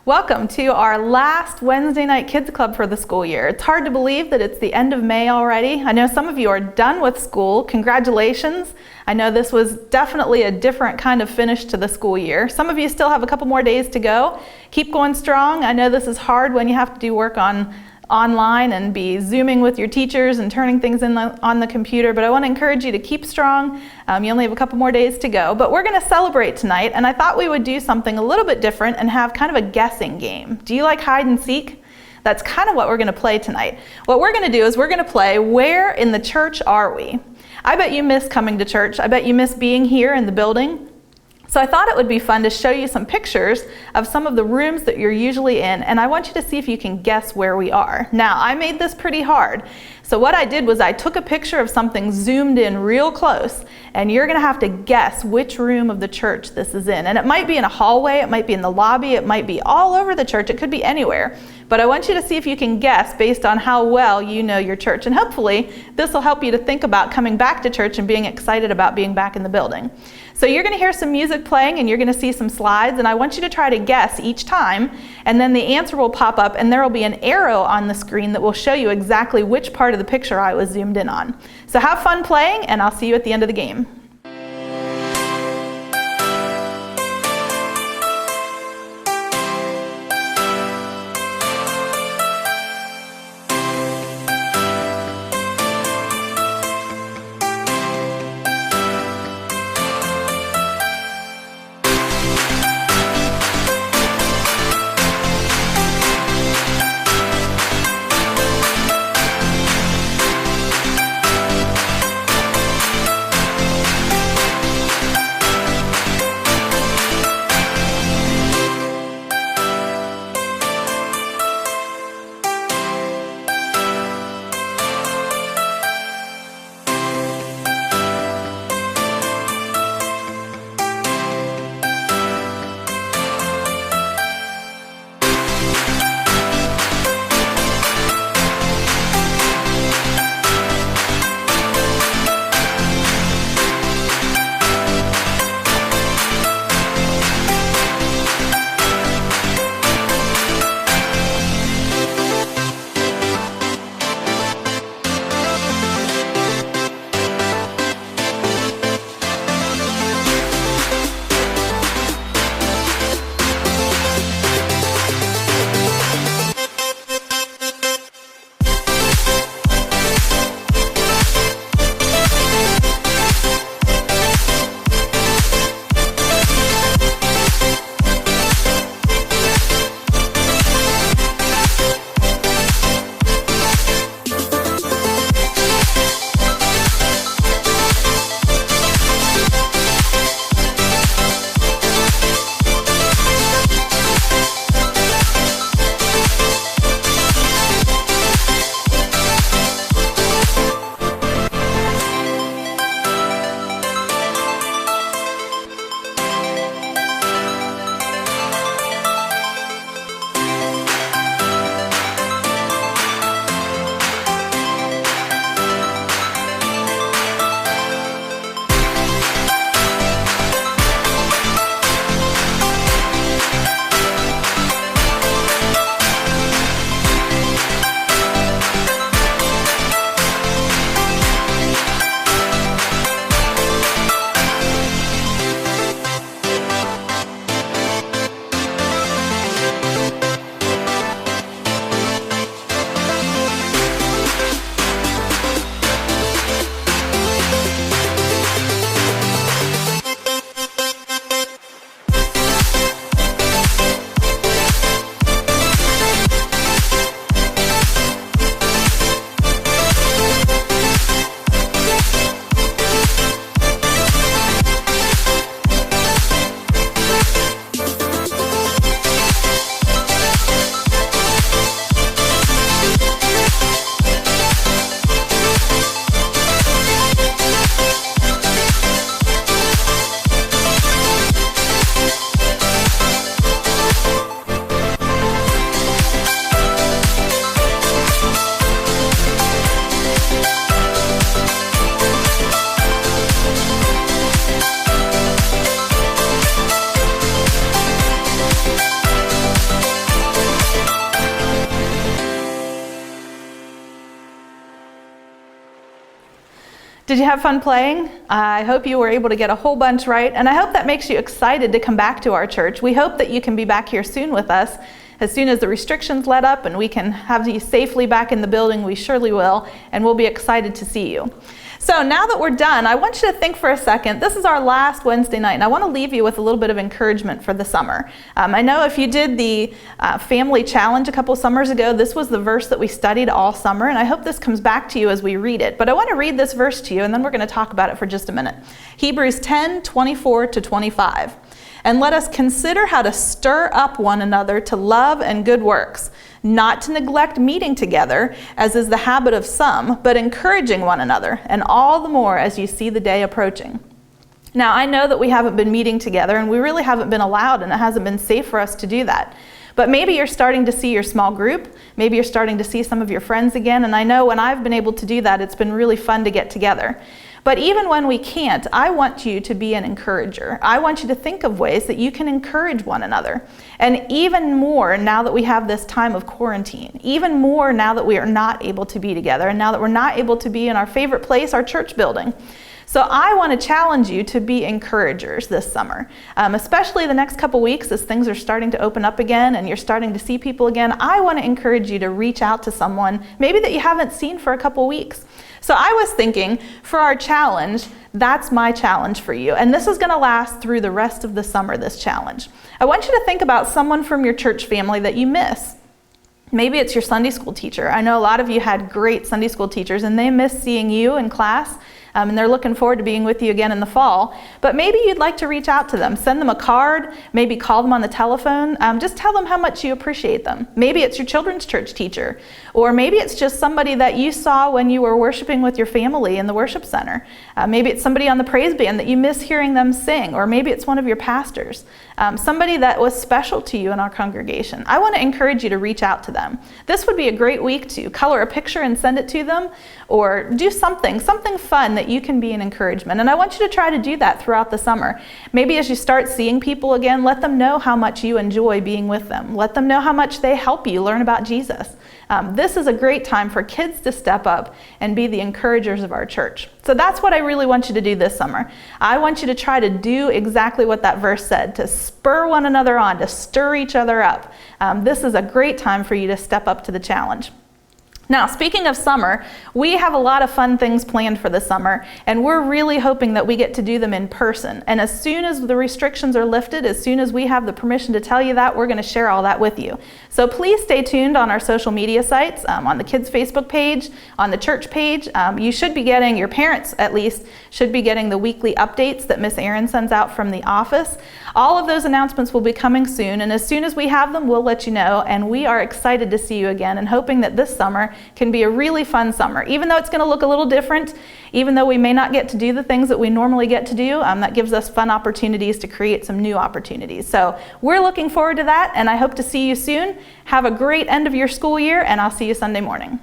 Welcome to our last Wednesday night kids club for the school year. It's hard to believe that it's the end of May already. I know some of you are done with school. Congratulations. I know this was definitely a different kind of finish to the school year. Some of you still have a couple more days to go. Keep going strong. I know this is hard when you have to do work online and be Zooming with your teachers and turning things on the computer, but I want to encourage you to keep strong. You only have a couple more days to go, but we're going to celebrate tonight, and I thought we would do something a little bit different and have kind of a guessing game. Do you like hide and seek? That's kind of what we're going to play tonight. What we're going to do is we're going to play Where in the Church Are We? I bet you miss coming to church. I bet you miss being here in the building. So I thought it would be fun to show you some pictures of some of the rooms that you're usually in, and I want you to see if you can guess where we are. Now, I made this pretty hard. So what I did was I took a picture of something zoomed in real close, and you're gonna have to guess which room of the church this is in. And it might be in a hallway, it might be in the lobby, it might be all over the church, it could be anywhere. But I want you to see if you can guess based on how well you know your church. And hopefully, this will help you to think about coming back to church and being excited about being back in the building. So you're going to hear some music playing and you're going to see some slides, and I want you to try to guess each time, and then the answer will pop up and there will be an arrow on the screen that will show you exactly which part of the picture I was zoomed in on. So have fun playing, and I'll see you at the end of the game. Did you have fun playing? I hope you were able to get a whole bunch right, and I hope that makes you excited to come back to our church. We hope that you can be back here soon with us. As soon as the restrictions let up and we can have you safely back in the building, we surely will, and we'll be excited to see you. So now that we're done, I want you to think for a second. This is our last Wednesday night, and I want to leave you with a little bit of encouragement for the summer. I know if you did the family challenge a couple summers ago, this was the verse that we studied all summer, and I hope this comes back to you as we read it. But I want to read this verse to you, and then we're going to talk about it for just a minute. Hebrews 10:24-25. And let us consider how to stir up one another to love and good works, not to neglect meeting together, as is the habit of some, but encouraging one another, and all the more as you see the day approaching. Now, I know that we haven't been meeting together, and we really haven't been allowed, and it hasn't been safe for us to do that. But maybe you're starting to see your small group, maybe you're starting to see some of your friends again, and I know when I've been able to do that, it's been really fun to get together. But even when we can't, I want you to be an encourager. I want you to think of ways that you can encourage one another. And even more now that we have this time of quarantine, even more now that we are not able to be together, and now that we're not able to be in our favorite place, our church building. So I want to challenge you to be encouragers this summer, especially the next couple weeks as things are starting to open up again and you're starting to see people again. I want to encourage you to reach out to someone maybe that you haven't seen for a couple weeks. So I was thinking for our challenge, that's my challenge for you. And this is going to last through the rest of the summer, this challenge. I want you to think about someone from your church family that you miss. Maybe it's your Sunday school teacher. I know a lot of you had great Sunday school teachers and they miss seeing you in class. And they're looking forward to being with you again in the fall. But maybe you'd like to reach out to them. Send them a card, maybe call them on the telephone. Just tell them how much you appreciate them. Maybe it's your children's church teacher. Or maybe it's just somebody that you saw when you were worshiping with your family in the worship center. Maybe it's somebody on the praise band that you miss hearing them sing. Or maybe it's one of your pastors. Somebody that was special to you in our congregation. I want to encourage you to reach out to them. This would be a great week to color a picture and send it to them, or do something fun that you can be an encouragement. And I want you to try to do that throughout the summer. Maybe as you start seeing people again, let them know how much you enjoy being with them. Let them know how much they help you learn about Jesus. This is a great time for kids to step up and be the encouragers of our church. So that's what I really want you to do this summer. I want you to try to do exactly what that verse said, to spur one another on, to stir each other up. This is a great time for you to step up to the challenge. Now, speaking of summer, we have a lot of fun things planned for the summer, and we're really hoping that we get to do them in person. And as soon as the restrictions are lifted, as soon as we have the permission to tell you that, we're going to share all that with you. So please stay tuned on our social media sites, on the kids' Facebook page, on the church page. You should be getting, your parents at least, should be getting the weekly updates that Miss Erin sends out from the office. All of those announcements will be coming soon, and as soon as we have them, we'll let you know, and we are excited to see you again and hoping that this summer can be a really fun summer. Even though it's going to look a little different, even though we may not get to do the things that we normally get to do, that gives us fun opportunities to create some new opportunities. So we're looking forward to that, and I hope to see you soon. Have a great end of your school year, and I'll see you Sunday morning.